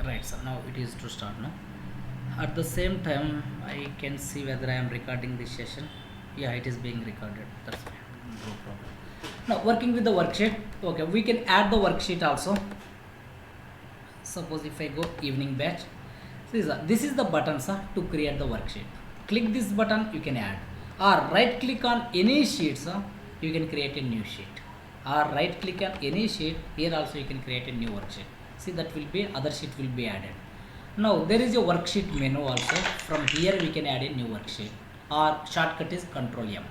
Right, so now it is to start now. At the same time, I can see whether I am recording this session. Yeah, it is being recorded. That's fine. No problem. Now, working with the worksheet. Okay, we can add the worksheet also. Suppose if I go evening batch, this is the button to create the worksheet. Click this button, you can add. Or right click on any sheet, you can create a new sheet. Or right click on any sheet, here also you can create a new worksheet. See, that will be other sheet will be added. Now there is a worksheet menu also. From here we can add a new worksheet. Or shortcut is Control M.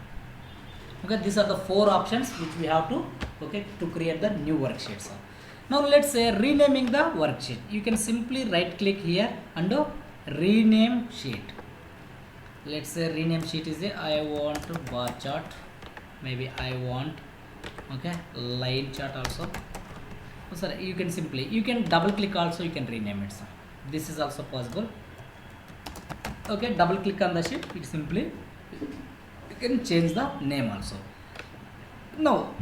Okay, these are the 4 options which we have to create the new worksheets. Now let's say renaming the worksheet. You can simply right click here and rename sheet. Let's say rename sheet is I want bar chart. Maybe I want line chart also. Sorry, you can double click also, you can rename it. This is also possible. Okay, double click on the sheet, it simply you can change the name also. Now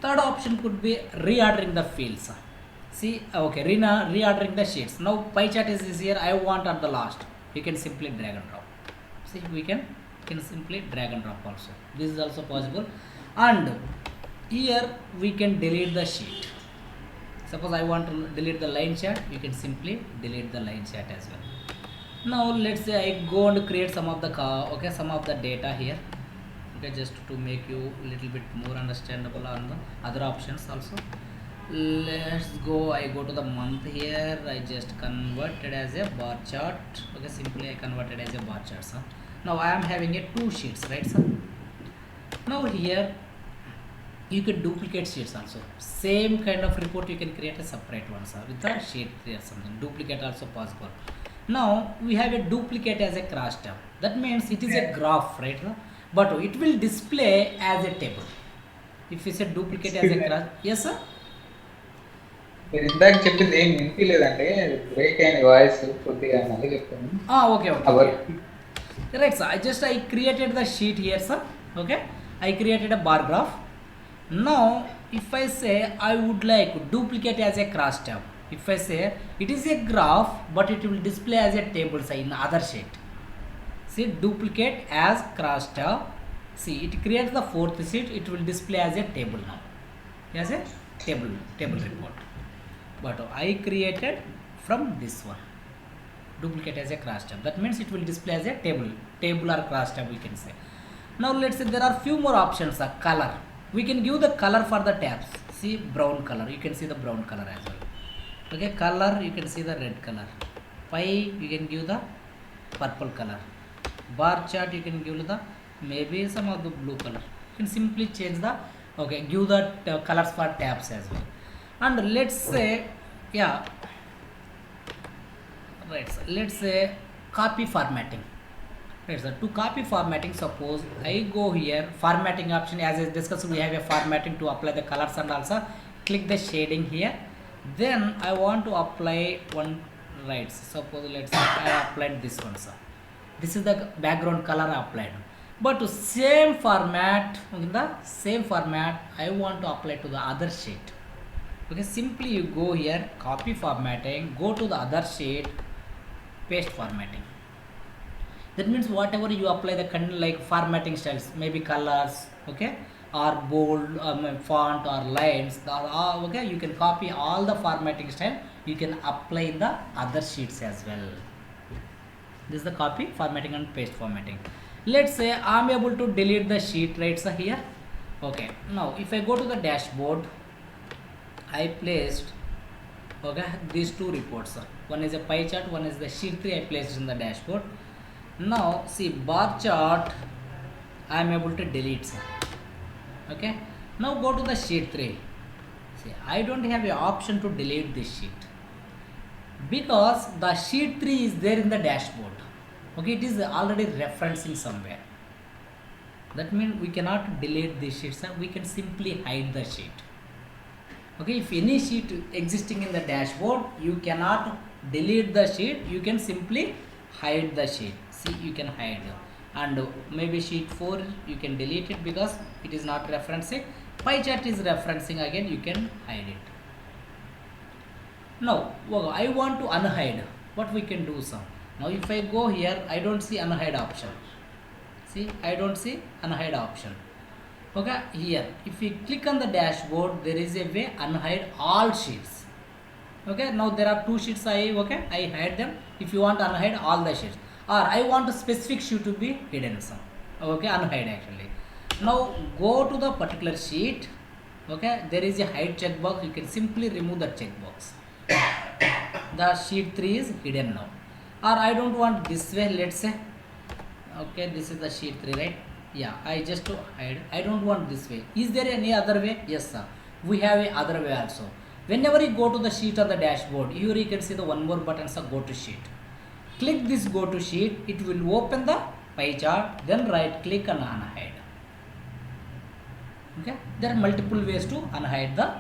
third option could be reordering the fields. See, okay, reordering the sheets. Now pie chart is here, I want at the last. You can simply drag and drop. See, we can simply drag and drop also. This is also possible. And here we can delete the sheet. Suppose I want to delete the line chart, you can simply delete the line chart as well. Now let's say I go and create some of the data here. Okay, just to make you a little bit more understandable on the other options also. Let's go, I go to the month here, I just converted as a bar chart. Okay, simply I converted as a bar chart. Now I am having a 2 sheets, right sir? Now here you can duplicate sheets also. Same kind of report you can create a separate one, sir, with a sheet 3 or something. Duplicate also possible. Now we have a duplicate as a cross tab. That means it is a graph, right? But it will display as a table. If you say duplicate as a cross, yes sir. ఇందాక చెప్పింది ఏం వినిపించలేదంటే break అయిన voice కొద్దిగా మళ్ళీ చెప్తాను. Okay. Right, sir. I created the sheet here, sir. Okay, I created a bar graph. Now if I say I would like duplicate as a cross tab, if I say it is a graph but it will display as a table, say in other sheet. See, duplicate as cross tab. See, it creates the 4th sheet, it will display as a table now. As a table report. But I created from this one. Duplicate as a cross tab. That means it will display as a table or cross tab, we can say. Now let's say there are few more options. Color. We can give the color for the tabs. See, brown color. You can see the brown color as well. Okay, color, you can see the red color. Pie, you can give the purple color. Bar chart, you can give the maybe some of the blue color. You can simply change the give the colors for tabs as well. And let's say let's say copy formatting. Right, so to copy formatting, suppose I go here, formatting option, as I discussed, we have a formatting to apply the colors and also click the shading here. Then I want to apply one, right? Suppose let's say I applied this one, sir. This is the background color I applied. But to same format, I want to apply to the other sheet. Okay, simply you go here, copy formatting, go to the other sheet, paste formatting. That means whatever you apply the like formatting styles, maybe colors, okay, or bold, font or lines, okay, you can copy all the formatting style, you can apply in the other sheets as well. This is the copy formatting and paste formatting. Let's say I am able to delete the sheet, right sir, here. Okay, now if I go to the dashboard, I placed these 2 reports, sir. One is a pie chart, one is the sheet 3 I placed in the dashboard. Now see, bar chart I am able to delete, sir. Okay, now go to the sheet 3. See, I don't have an option to delete this sheet because the sheet 3 is there in the dashboard. Okay, it is already referencing somewhere. That means we cannot delete this sheet, sir. We can simply hide the sheet. Okay, if any sheet existing in the dashboard, you cannot delete the sheet, you can simply hide the sheet. See, you can hide, and maybe sheet 4 you can delete it because it is not referencing. Pie chart is referencing, again you can hide it. Now, I want to unhide. What we can do, sir? Now, if I go here, I don't see unhide option. See, I don't see unhide option. Okay, here, if we click on the dashboard, there is a way unhide all sheets. Okay, now there are two sheets. I hide them. If you want to unhide all the sheets, or I want a specific sheet to be hidden, sir. Okay, unhide actually. Now go to the particular sheet. Okay, there is a hide checkbox. You can simply remove the checkbox. The sheet 3 is hidden now. Or I don't want this way, let's say. Okay, this is the sheet 3, right? Yeah, I just to hide. I don't want this way. Is there any other way? Yes, sir. We have a other way also. Whenever you go to the sheet on the dashboard, here you can see the one more button, sir, go to sheet. Click this go to sheet. It will open the pie chart. Then right click and unhide. Okay, there are multiple ways to unhide the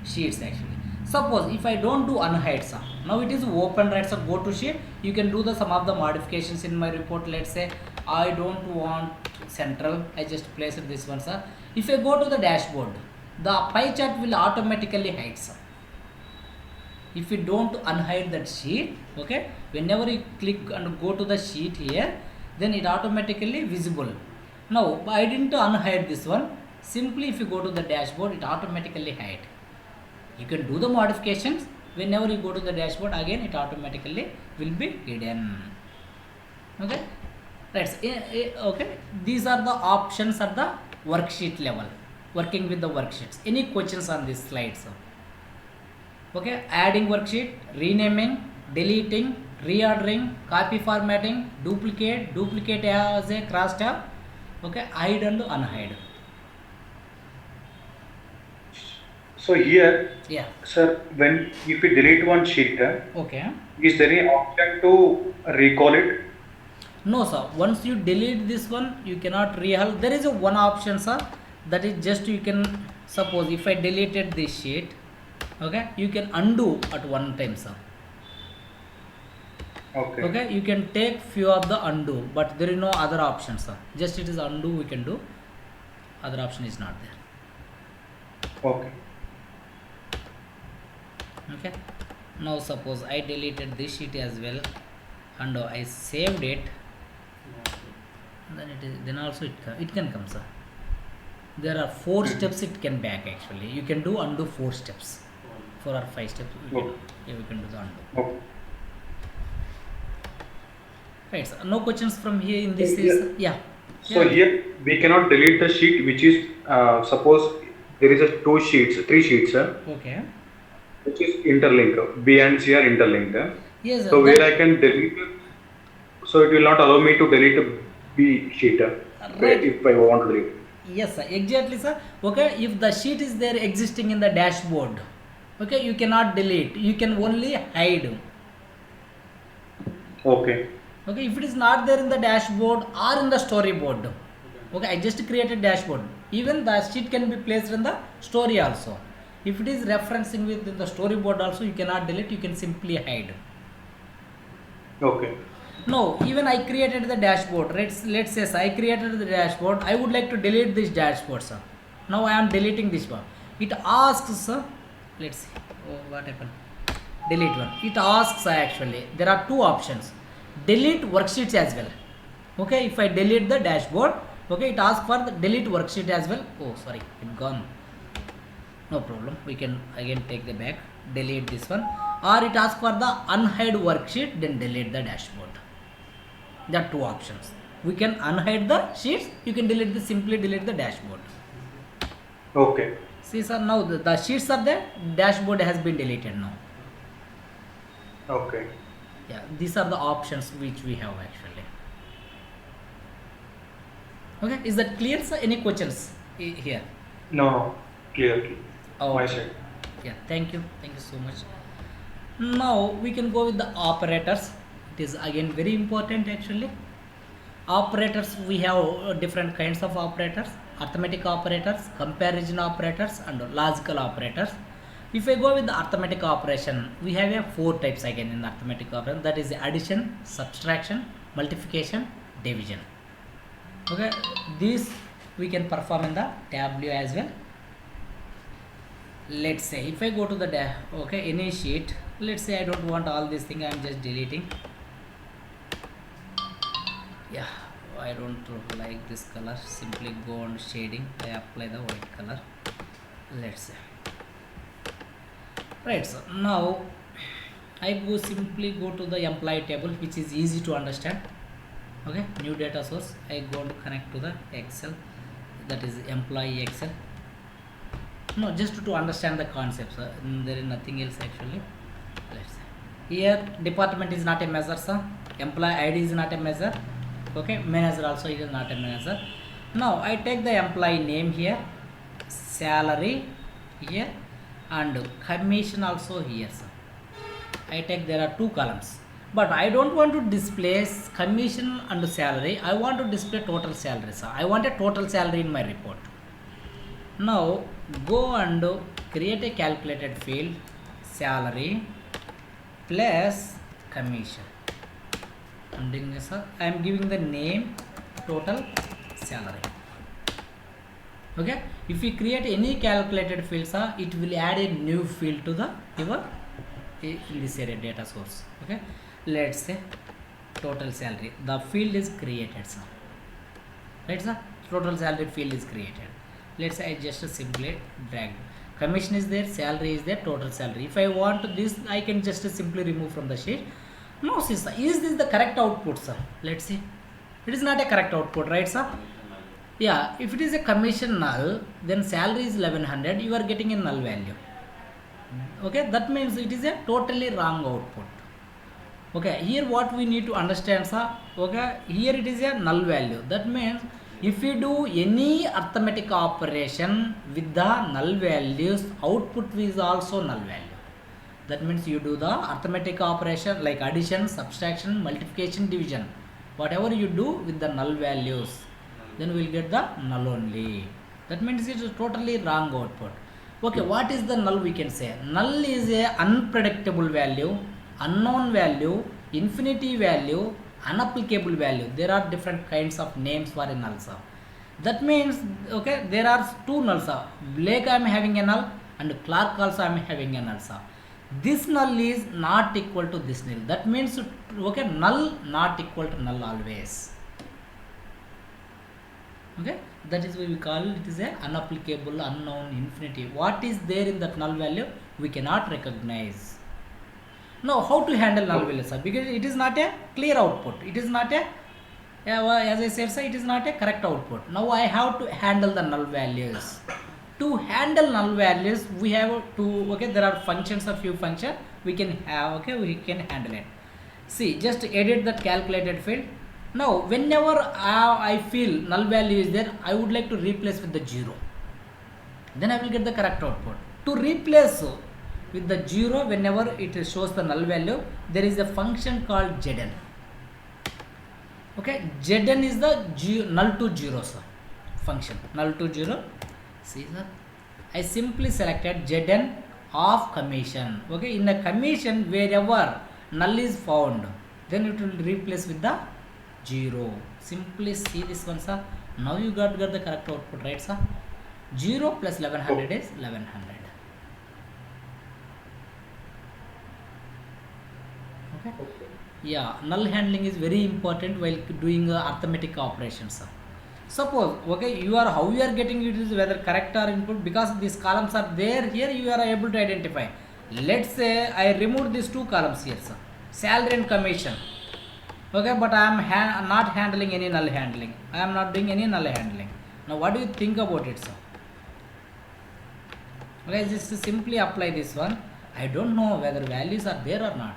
sheets actually. Suppose if I don't do unhide, sir, now it is open, right? So go to sheet. You can do the some of the modifications in my report. Let's say I don't want central. I just place it this one, sir. If I go to the dashboard, the pie chart will automatically hide, sir. If you don't unhide that sheet, okay, whenever you click and go to the sheet here, then it automatically visible. Now I didn't unhide this one. Simply if you go to the dashboard, it automatically hide. You can do the modifications. Whenever you go to the dashboard, again it automatically will be hidden. Okay, right. Okay, these are the options at the worksheet level, working with the worksheets. Any questions on this slide, sir? Okay, adding worksheet, renaming, deleting, reordering, copy formatting, duplicate as a cross tab. Okay, hide and unhide. So here, Yeah. sir, if we delete one sheet, Okay. is there any option to recall it? No, sir. Once you delete this one, you cannot rehaul. There is a one option, sir. That is just you can suppose if I deleted this sheet, okay, you can undo at one time, sir. Okay. Okay, you can take few of the undo, but there is no other option, sir. Just it is undo we can do. Other option is not there. Okay. Okay. Now suppose I deleted this sheet as well, and I saved it. Then also it can come, sir. There are 4 steps it can back actually. You can do undo 4 steps, 4 or 5 steps. You can do the undo. Okay. Right, sir. No questions from here in this. Yeah. So here we cannot delete the sheet which is suppose there is a 3 sheets, Okay. which is interlinked. B and C are interlinked. Yes, sir. So where I can delete, so it will not allow me to delete a B sheet Right. if I want to delete. Yes, sir. Exactly, sir. Okay. If the sheet is there existing in the dashboard, okay, you cannot delete. You can only hide. Okay. Okay, if it is not there in the dashboard or in the storyboard, okay, I just created dashboard. Even the sheet can be placed in the story also. If it is referencing within the storyboard also, you cannot delete. You can simply hide. Okay. No, even I created the dashboard. Let's say I created the dashboard. I would like to delete this dashboard, sir. Now I am deleting this one. It asks, sir. Let's see. Oh, what happened? Delete one. It asks actually. There are 2 options. Delete worksheets as well. Okay, if I delete the dashboard, okay, it asks for the delete worksheet as well. Oh, sorry, it gone. No problem. We can again take the back. Delete this one. Or it asks for the unhide worksheet, then delete the dashboard. There are 2 options. We can unhide the sheets. You can simply delete the dashboard. Okay. See, sir, now the sheets are there. Dashboard has been deleted now. Okay. Yeah, these are the options which we have actually. Okay, is that clear, sir? Any questions here? No. Clear. Oh, My okay. side. Yeah, thank you so much. Now we can go with the operators. It is again very important actually. Operators, we have different kinds of operators: arithmetic operators, comparison operators, and logical operators. If I go with the arithmetic operation, we have 4 types again in the arithmetic operation. That is addition, subtraction, multiplication, division. Okay, these we can perform in the tableau as well. Let's say if I go to the any sheet, Let's say I don't want all this thing, I'm just deleting. Yeah, I don't like this color, simply go on shading, I apply the white color. Let's say, right, so now I simply go to the employee table, which is easy to understand. Okay, new data source, I go to connect to the Excel, that is employee Excel. No, just to understand the concepts, there is nothing else actually. Let's say here department is not a measure, sir. Employee ID is not a measure. Okay, manager also is not a measure. Now I take the employee name here, salary here, and commission also here, sir. I take, there are two columns, but I don't want to display commission and salary. I want to display total salary, sir. I want a total salary in my report. Now go and create a calculated field, salary plus commission. I'm doing this, sir. I am giving the name total salary. Okay, if we create any calculated field, sir, it will add a new field to the your in this area data source. Okay, let's say total salary, the field is created, sir. Right, sir, total salary field is created. Let's say I just simply drag, commission is there, salary is there, total salary. If I want this, I can just simply remove from the sheet. No, sir, is this the correct output, sir? Let's see, it is not a correct output, right, sir? Yeah, if it is a commission null, then salary is 1100, you are getting a null value. Okay, that means it is a totally wrong output. Okay, here what we need to understand, sir, okay, here it is a null value. That means if you do any arithmetic operation with the null values, output is also null value. That means you do the arithmetic operation like addition, subtraction, multiplication, division, whatever you do with the null values, then we will get the null only. That means it is a totally wrong output. Okay, what is the null? We can say null is a unpredictable value, unknown value, infinity value, unapplicable value. There are different kinds of names for a null, sir. That means, okay, there are two nulls, sir. Blake I am having a null and Clark also I am having a null, sir. This null is not equal to this null. That means, okay, null not equal to null always. Okay, that is why we call it is a unapplicable, unknown, infinity. What is there in that null value we cannot recognize. Now how to handle null value, sir? Because it is not a clear output, it is not a, as I said, sir, it is not a correct output. Now I have to handle the null values. To handle null values, we have to, okay, there are functions, a few functions we can have, okay, we can handle it. See, just edit that calculated field. Now whenever I feel null value is there, I would like to replace with the 0, then I will get the correct output. To replace with the 0 whenever it shows the null value, there is a function called Zn. Okay, Zn is the null to 0, sir, function, null to 0. See, sir, I simply selected Zn of commission. Okay, in a commission wherever null is found, then it will replace with the 0. Simply see this one, sir. Now you got the correct output, right, sir? 0 plus 1100 is 1100. Okay. Yeah, null handling is very important while doing arithmetic operations, sir. Suppose, okay, how you are getting it is whether correct or input, because these columns are there here, you are able to identify. Let's say I remove these two columns here, sir, salary and commission. Okay, but I am not handling any null handling. I am not doing any null handling. Now what do you think about it, sir? Okay, just simply apply this one. I don't know whether values are there or not,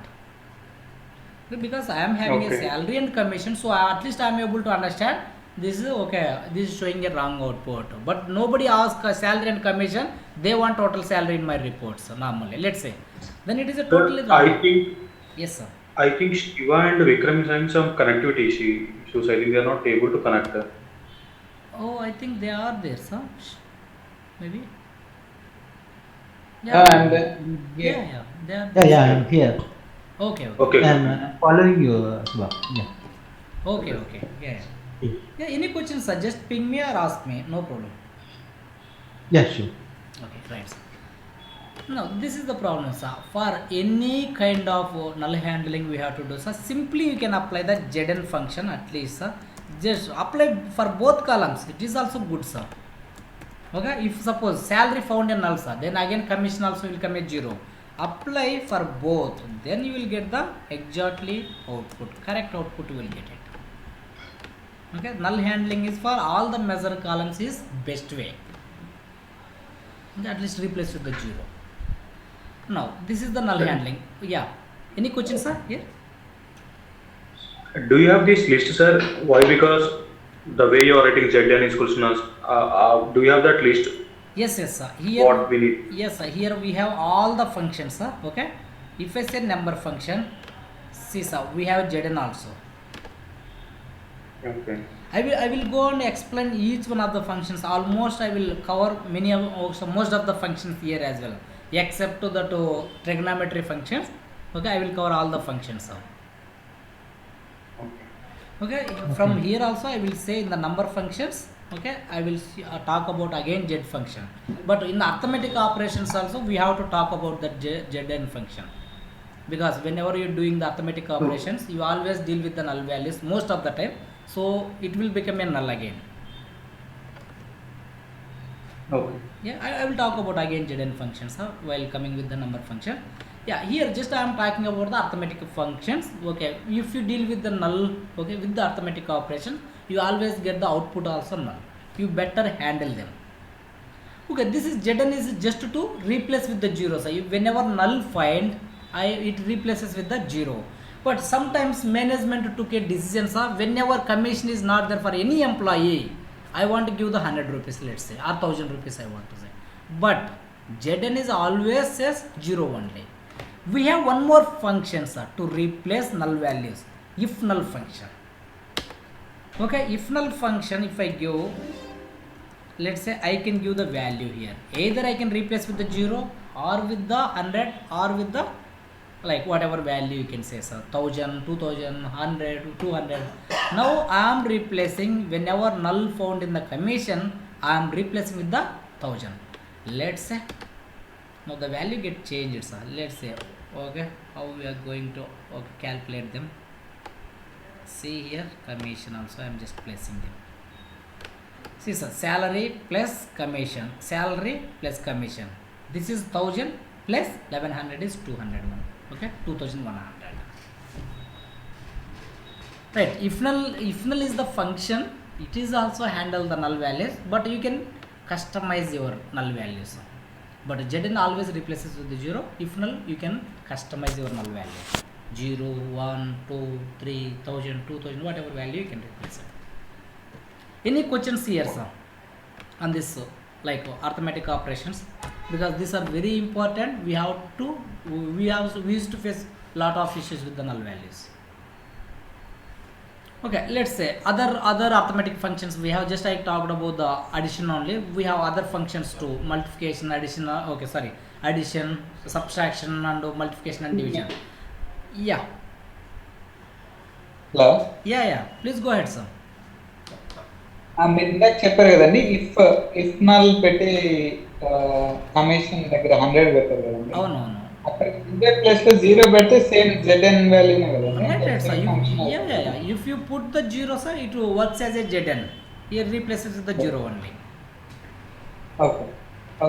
because I am having a salary and commission, so at least I am able to understand this is okay, this is showing a wrong output. But nobody asks salary and commission, they want total salary in my reports, so normally, let's say, then it is a totally wrong. I think, yes, sir, I think Shiva and Vikram is having some connectivity issues. I think they are not able to connect. oh, I think they are there, sir, maybe. And They are Yeah, there. yeah, I'm here. Okay, okay, Okay. I'm following you, Shiva. Yeah. okay, yeah, any questions, sir, just ping me or ask me, no problem. Yeah, sure. Okay, right, sir. No, this is the problem, sir. For any kind of null handling we have to do, sir. Simply you can apply the ZN function at least, sir. Just apply for both columns. It is also good, sir. Okay, if suppose salary found in null, sir, then again commission also will come as 0. Apply for both, then you will get the exactly output. Correct output you will get it. Okay, null handling is for all the measure columns is best way. At least replace with the 0. Now this is the null handling. Yeah. Any questions, sir? Here. Do you have this list, sir? Why? Because the way you are writing ZN is equals to null. Do you have that list? Yes, yes, sir. Here. What we need? Yes, sir. Here we have all the functions, sir. Okay. If I say number function, see, sir, we have ZN also. Okay. I will go and explain each one of the functions. Almost I will cover many of also most of the functions here as well, except to the two trigonometry functions. Okay, I will cover all the functions, sir. Okay, from here also I will say in the number functions. Okay, I will talk about again Z function, but in the arithmetic operations also we have to talk about that Zn function, because whenever you are doing the arithmetic operations you always deal with the null values most of the time, so it will become a null again. Okay. Yeah, I will talk about again Zn functions, while coming with the number function. Yeah, here just I am talking about the arithmetic functions. Okay, if you deal with the null, okay, with the arithmetic operation, you always get the output also null. You better handle them. Okay, this is Zn is just to replace with the 0. So whenever null find, it replaces with the 0. But sometimes management took a decision, whenever commission is not there for any employee, I want to give the 100 rupees, let's say, or 1000 rupees I want to say. But Zn is always says 0 only. We have one more function, sir, to replace null values. If null function. Okay, if null function, if I give, let's say I can give the value here. Either I can replace with the 0 or with the 100 or with the like whatever value you can say, sir, 1000, 2000, 100, 200. Now I am replacing whenever null found in the commission, I am replacing with the 1000. Let's say now the value get changed, sir. Let's say, okay, how we are going to calculate them. See here, commission also I am just placing them. See, sir, salary plus commission, salary plus commission. This is 1000 plus 1100 is 201. Okay, 2100. Right, if null is the function, it is also handle the null values, but you can customize your null values. But Zn always replaces with the 0. If null, you can customize your null value. 0, 1, 2, 3, 1000, 2000, whatever value you can replace it. Any questions here, sir, on this like arithmetic operations? Because these are very important. We used to face lot of issues with the null values. Okay, let's say other arithmetic functions we have. Just I talked about the addition only. We have other functions too: multiplication, addition. Addition, subtraction, and multiplication and division. Yeah. Hello. Yeah. Please go ahead, sir. మీరు ఇందాక చెప్పారు కదండి, if null పెట్టి commission దగ్గర 100 పెట్టారు కదండి. అవునవును. అక్కడ 100 ప్లస్ 0 పెడితే సేమ్ Zn వాల్యూనే కదండి. Right, sir. Yeah. If you put the 0, sir, it works as a Zn. Here replaces with the 0 only.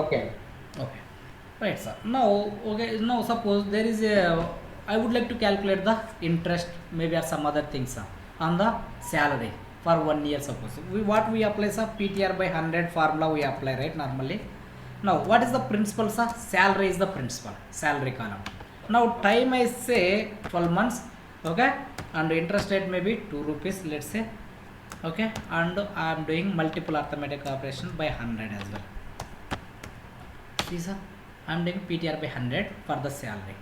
Okay. Right, sir. Now suppose there is I would like to calculate the interest, maybe or some other things, sir, on the salary for 1 year. Suppose we apply, sir, PTR by 100 formula we apply, right, normally. Now what is the principal, sir? Salary is the principal, salary column. Now time I say 12 months, okay, and interest rate maybe 2 rupees, let's say, okay, and I am doing multiple arithmetic operation by 100 as well. See, sir, I am doing PTR by 100 for the salary.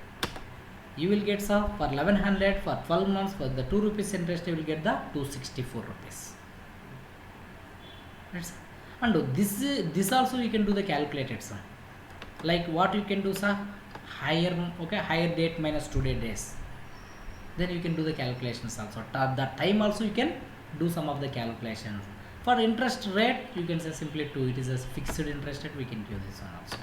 You will get, sir, for 1100 for 12 months for the 2 rupees interest, you will get the 264 rupees. Right, sir? And this also you can do the calculated, sir. Like what you can do, sir, higher date minus today days. Then you can do the calculations also. That time also you can do some of the calculations. For interest rate, you can say simply 2. It is a fixed interest rate. We can do this one also.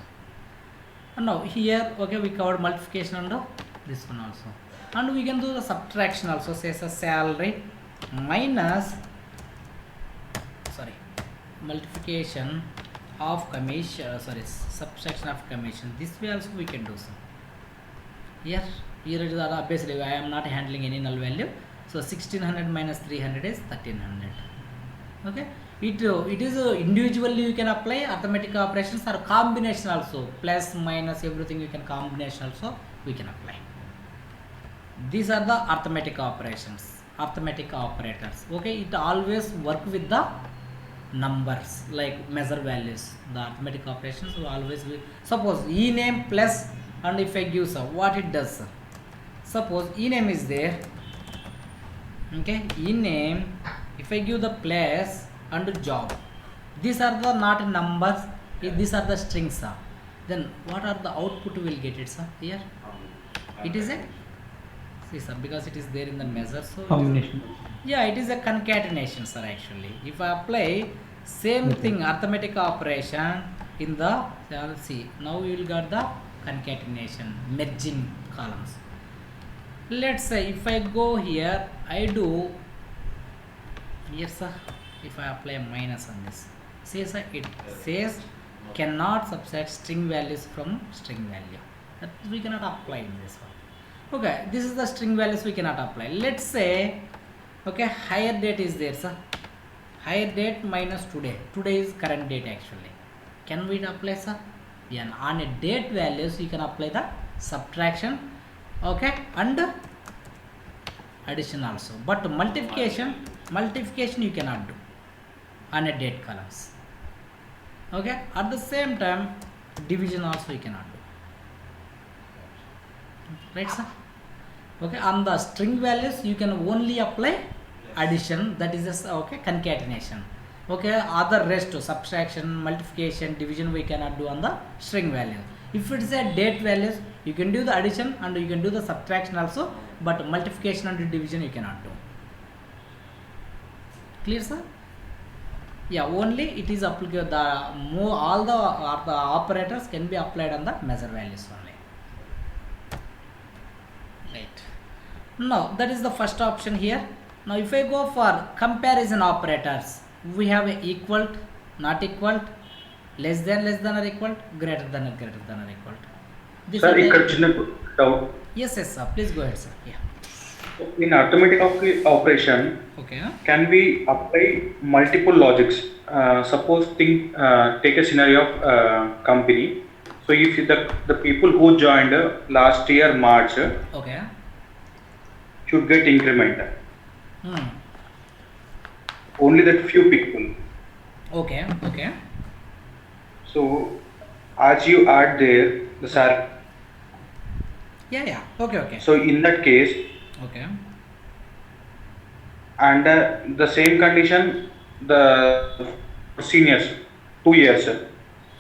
And now here, okay, we covered multiplication and this one also, and we can do the subtraction also. Say a salary minus, sorry, multiplication of commission, sorry, subtraction of commission. This way also we can do so. Here it is obviously I am not handling any null value, so 1600 minus 300 is 1300. Okay, it is individually you can apply arithmetic operations or combination also, plus minus everything you can combination also we can apply. These are the arithmetic operations, arithmetic operators. Okay, it always work with the numbers like measure values. The arithmetic operations will always be, suppose e name plus, and if I give some, what it does, suppose e name is there, okay, e name, if I give the place and job, these are the not numbers, these are the strings, then what are the output will get it, sir? Here it is a, see sir, because it is there in the measure, so Combination. yeah, it is a concatenation, sir. Actually, if I apply same thing arithmetic operation in the, see, now you will get the concatenation, merging columns. Let's say if I go here, I do, yes sir, if I apply a minus on this, say sir, it says cannot subtract string values from string value, that we cannot apply in this one. Okay, this is the string values we cannot apply. Let's say, okay, higher date is there, sir, higher date minus today is current date actually, can we apply, sir? Yeah, and on a date values you can apply the subtraction, okay, and addition also, but multiplication you cannot do on a date columns. Okay, at the same time division also you cannot do, right sir? Okay, on the string values you can only apply addition, that is just, okay, concatenation. Okay, other rest, subtraction, multiplication, division we cannot do on the string value. If it is a date values, you can do the addition and you can do the subtraction also, but multiplication and division you cannot do. Clear, sir? Yeah, only it is applicable, the more all the operators can be applied on the measure values only. Right. Now that is the first option here. Now if I go for comparison operators, we have a equal, not equal, less than or equal, greater than or equal. This Sir, are the- ఇక్కడ చిన్న doubt. yes sir, please go ahead sir. Yeah. In arithmetic operation, Okay. can we apply multiple logics? Suppose take a scenario of company. So if the people who joined last year March Okay. should get increment. Hmm. Only that few people. Okay. Okay. So as you add there the salary. Yeah. Okay. Okay. So in that case, Okay. and the same condition, the seniors 2 years,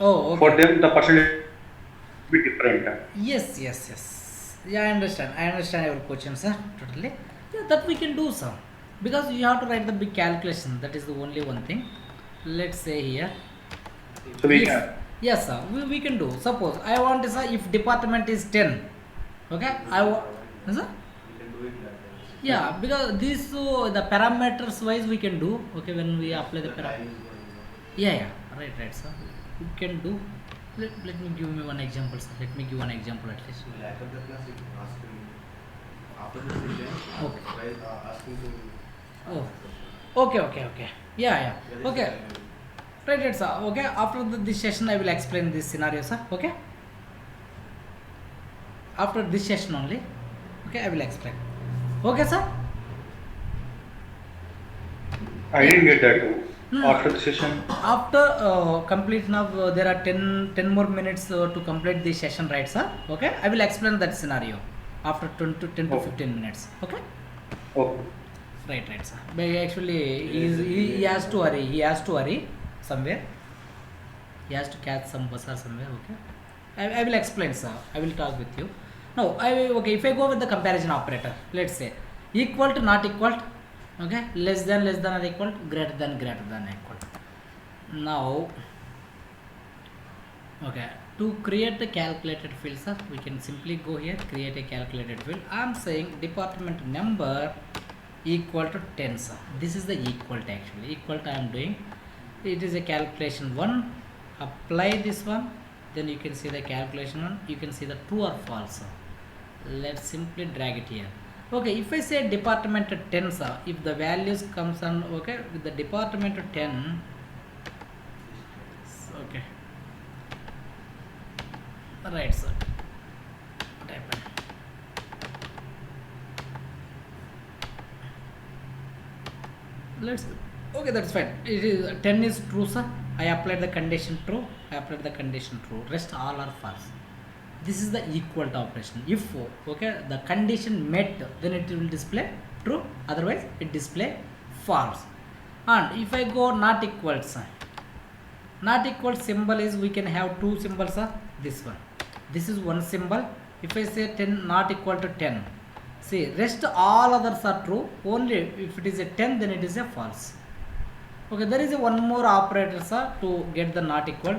Oh. Okay. for them the percentage will be different. Yes. Yeah, I understand your question, sir. Totally. Yeah, that we can do, sir. Because you have to write the big calculation. That is the only one thing. Let's say here. So we Yes. can. Yes, sir. We can do. Suppose I want, sir, if department is 10. Okay. I want. Sir? Yeah, because these the parameters wise we can do. Okay, when we apply the parameters. Yeah. Right, sir. You can do. Let me give me one example, sir. Let me give one example at least. After the class, you can ask him. After the session, Okay. guys are asking to. Oh. Okay. Yeah. Okay. Right, sir. Okay. After this session, I will explain this scenario, sir. Okay. After this session only. Okay, I will explain. Okay, sir. I didn't get that. No. After the session. After completion of there are 10 more minutes to complete this session, right, sir? Okay. I will explain that scenario after 10 to Okay. 15 minutes. Okay. Okay. Right, sir. But actually, he has to hurry. He has to hurry somewhere. He has to catch some bus or somewhere. Okay. I will explain, sir. I will talk with you. No, okay. If I go with the comparison operator, let's say equal to not equal, okay, less than or equal, greater than equal. Now, okay, To create the calculated field, sir, we can simply go here, create a calculated field. I am saying department number equal to 10, sir. This is the equal to, actually equal to I am doing. It is a calculation 1. Apply this one, then you can see the calculation 1. You can see the true or false, sir. Let's simply drag it here. Okay, if I say department 10, sir, if the values comes on, okay, with the department 10, okay, right, sir. What happened? Let's, okay, that's fine. It is 10 is true, sir. I applied the condition true. I applied the condition true. Rest all are false. This is the equal to operation. If, okay, the condition met, then it will display true. Otherwise, it display false. And if I go not equal sign, not equal symbol is, we can have two symbols, sir. This one. This is one symbol. If I say 10 not equal to 10, see, rest all others are true. Only if it is a 10, then it is a false. Okay, there is a one more operator, sir, to get the not equal.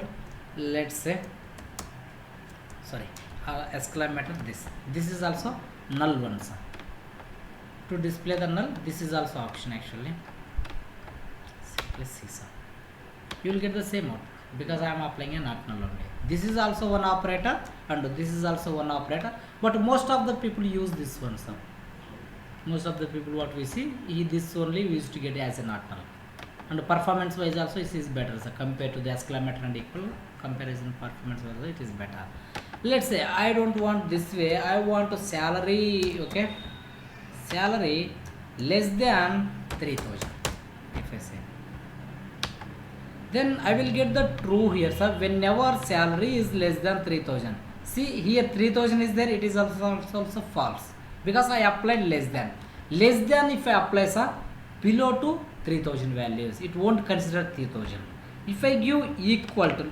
Let's say, sorry, exclamation this is also null one, sir. To display the null, this is also option, actually. Simply see, sir. You will get the same out because I am applying a not null only. This is also one operator and this is also one operator, but most of the people use this one, sir. Most of the people what we see, this only we used to get as a not null. And performance wise also it is better, sir, compared to the exclamation and equal. Comparison performance wise it is better. Let's say I don't want this way, I want a salary, okay, salary less than 3000. If I say, then I will get the true here, sir, whenever salary is less than 3000. See here 3000 is there, it is also false because I applied less than. Less than if I apply, sir, below to 3000 values, it won't consider 3000. If I give equal to,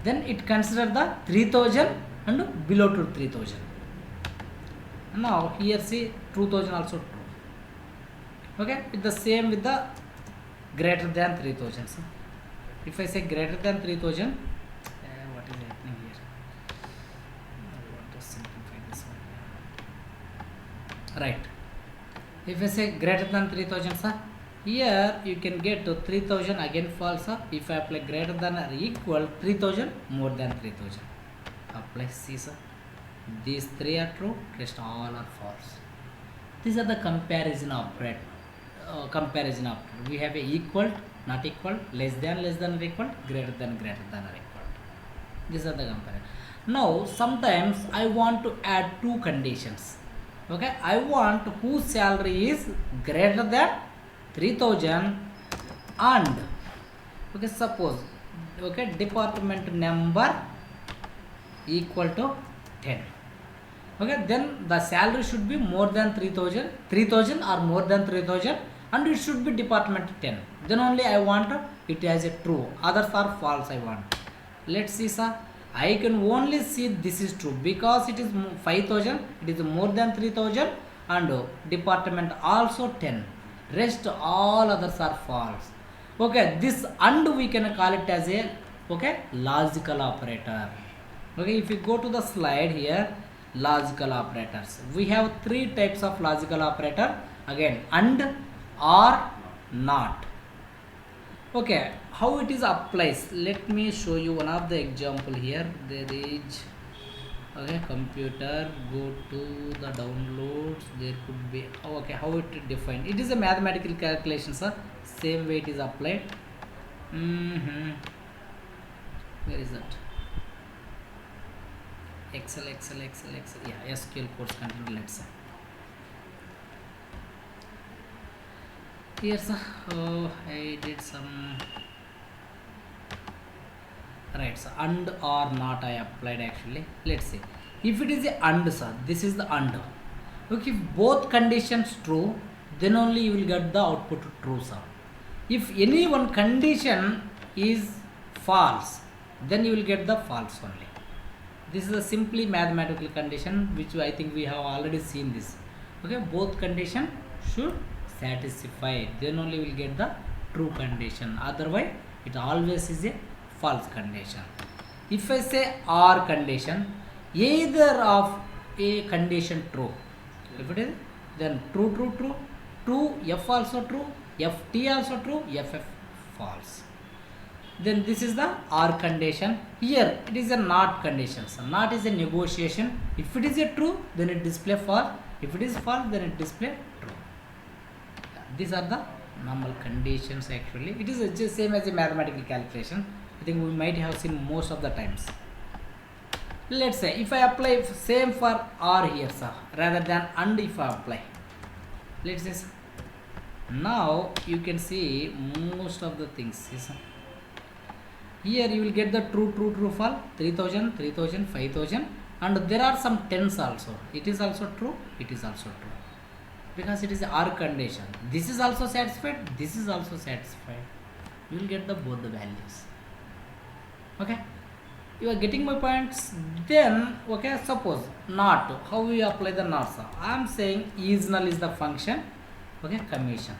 then it consider the 3000 and below to 3000. Now here see 2000 also true. Okay, it's the same with the greater than 3000, sir. If I say greater than 3000, what is happening here? I want to simplify this one. Right. If I say greater than 3000, sir, here you can get to 3000 again false, sir. If I apply greater than or equal 3000, more than 3000. Apply C, sir. These three are true, rest all are false. These are the comparison operator. We have a equal, not equal, less than or equal, greater than or equal. These are the comparison. Now sometimes I want to add two conditions. Okay, I want whose salary is greater than 3000 and, okay, suppose, okay, department number equal to 10. Okay, then the salary should be more than 3000 or more than 3000, and it should be department 10. Then only I want it as a true, others are false I want. Let's see, sir. I can only see this is true because it is 5000, it is more than 3000 and department also 10. Rest all others are false. Okay, this and we can call it as a, okay, logical operator. Okay, if you go to the slide here, logical operators, we have three types of logical operator. Again, and, or, not. Okay, how it is applies, let me show you one of the example here. There is, okay, computer, go to the downloads, there could be, okay, how it defined. It is a mathematical calculation, sir. Same way it is applied. Where is that? Excel, yeah, SQL course content, let's say. Here, sir, I did some, right, sir, and or not I applied actually. Let's see, if it is a and, sir, this is the and. Okay, if both conditions true, then only you will get the output true, sir. If any one condition is false, then you will get the false only. This is a simply mathematical condition which I think we have already seen this. Okay, both condition should satisfy, then only will get the true condition, otherwise it always is a false condition. if I say or condition, either of a condition true, if it is, then true true true, true f also true, ft also true, ff false, then this is the or condition. Here it is a not condition, so not is a negotiation. If it is a true, then it display false. If it is false, then it display true. These are the normal conditions. Actually it is just same as a mathematical calculation. I think we might have seen most of the times. Let's say if I apply same for or here, sir, rather than and, if I apply, let's say, now you can see most of the things. Yes, sir. Here you will get the true true true false, 3000 3000 5000, and there are some tens also. It is also true, it is also true, because it is or condition. This is also satisfied, this is also satisfied. You will get the both the values. Okay, you are getting my points. Then okay, suppose not, how we apply the not, sir? I am saying is null is the function. Okay, commission.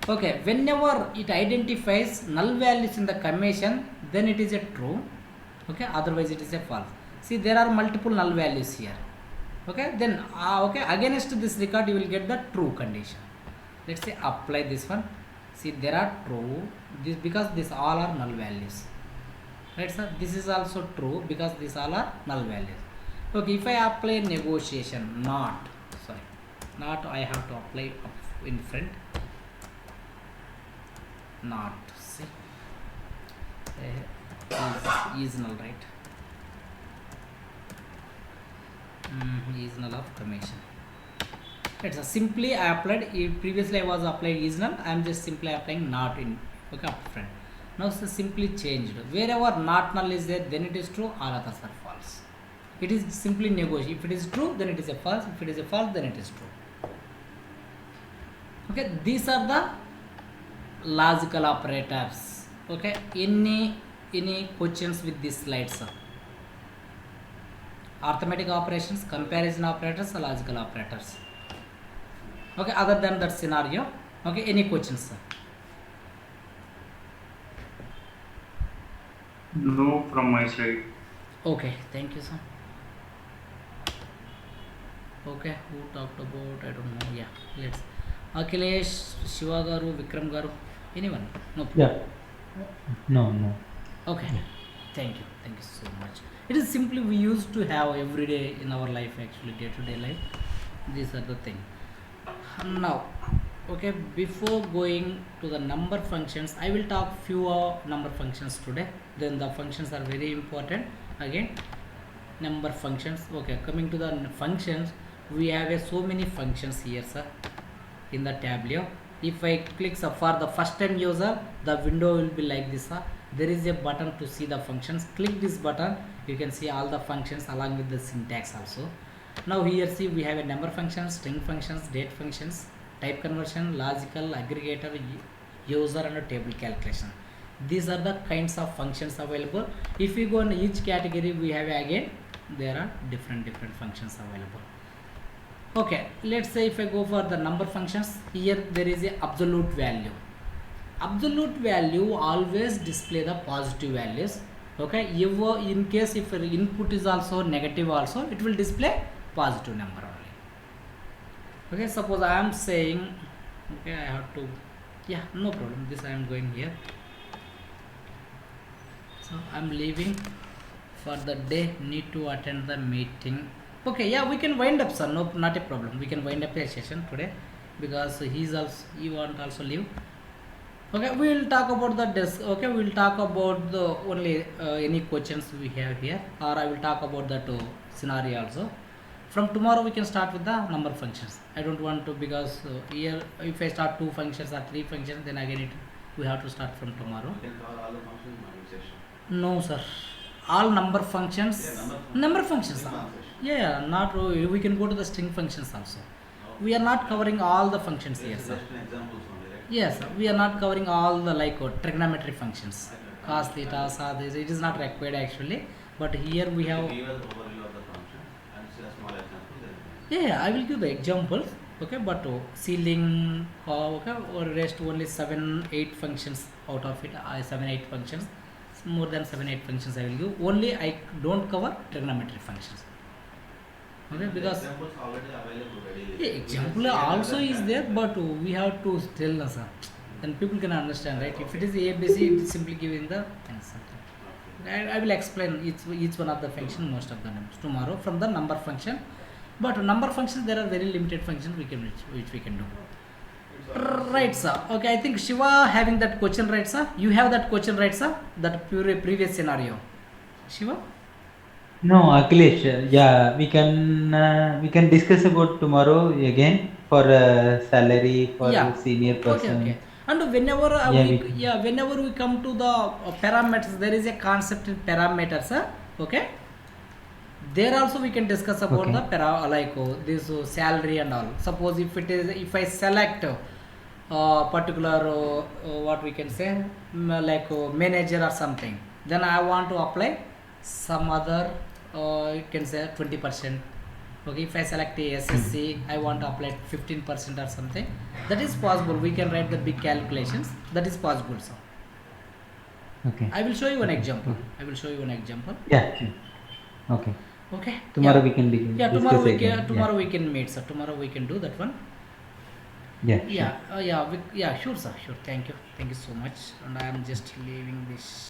Okay, whenever it identifies null values in the commission, then it is a true. Okay, otherwise it is a false. See, there are multiple null values here. Okay, then okay, against this record you will get the true condition. Let's say apply this one. See, there are true, this because these all are null values, right, sir? This is also true because these all are null values. Okay, if I apply negotiation, not, sorry, not, I have to apply up in front, not, see, is null, right? Is null of commission. It's a simply I applied, previously I was applied is null, I am just simply applying not in, okay, up front. Now it's simply changed. Wherever not null is there, then it is true, all others are false. It is simply negotiate. If it is true, then it is a false. If it is a false, then it is true. Okay, these are the logical operators. Okay, any questions with these slides, sir? Arithmetic operations, comparison operators, logical operators. Okay, other than that scenario, okay, any questions, sir? No from my side. Okay, thank you, sir. Okay, who talked about, I don't know. Yeah, let's Akhilesh, Shiva garu, Vikram garu, anyone? No problem. Yeah. No. Okay, thank you so much. It is simply we used to have every day in our life, actually day to day life. These are the thing. Now okay, before going to the number functions, I will talk few number functions today. Then the functions are very important. Again, number functions. Okay, coming to the functions, we have so many functions here, sir, in the tableau. If I click for the first time user, the window will be like this, sir. There is a button to see the functions. Click this button, you can see all the functions along with the syntax also. Now here see, we have a number functions, string functions, date functions, type conversion, logical, aggregator, user, and a table calculation. These are the kinds of functions available. If we go in each category, we have again there are different functions available. Okay, let's say if I go for the number functions, here there is a absolute value. Absolute value always display the positive values. Okay, if in case if input is also negative also, it will display positive number only. Okay, suppose I am saying, okay, I have to, yeah, no problem, this I am going here. So I am leaving for the day, need to attend the meeting. Okay, yeah, we can wind up, sir. No, not a problem. We can wind up the session today because he want also leave. Okay, we will talk about the desk. Okay, we will talk about the only any questions we have here, or I will talk about that scenario also. From tomorrow we can start with the number functions. I don't want to, because here if I start 2 functions or 3 functions, then again we have to start from tomorrow. You can cover all the functions in one session. No, sir. All number functions. Yeah, Number functions. In Sir. one session. Yeah, not we can go to the string functions also. We are not covering all the functions This here, is sir. just an examples only, right? Yes, sir. We are not covering all the like trigonometry functions. Cos theta, sa this. It is not required actually. But here we have. Give us overview of the function and see a small example. Yeah, I will give the examples. Okay, but ceiling, okay, or rest only 7-8 functions out of it. 7-8 functions. more than 7-8 functions I will give. Only I don't cover trigonometry functions. Okay, because examples already available ready. yeah, example also is there, but we have to tell us, then people can understand, right? If it is ABC, it is simply giving the something. I will explain each one of the function most of the times tomorrow from the number function. But number functions, there are very limited functions which we can do. Right, sir. Okay, I think Shiva having that question, right, sir? You have that question, right, sir? That previous scenario. Shiva? No, Akhilesh, yeah, we can discuss about tomorrow again for salary for Yeah. senior person. Okay. And whenever whenever we come to the parameters, there is a concept in parameters, sir. Okay. There also we can discuss about Okay. the this salary and all. Suppose if I select particular what we can say manager or something, then I want to apply some other you can say 20%. Okay, if I select a SSC, I want to apply 15% or something. That is possible. We can write the big calculations. That is possible, sir. Okay. I will show you an example. Yeah, sure. Okay. Okay. Tomorrow Yeah. we can begin. Yeah, discuss again. tomorrow we can meet, sir. Tomorrow we can do that one. Yeah. Yeah, sure, sir. Sure. Thank you so much. And I am just leaving this.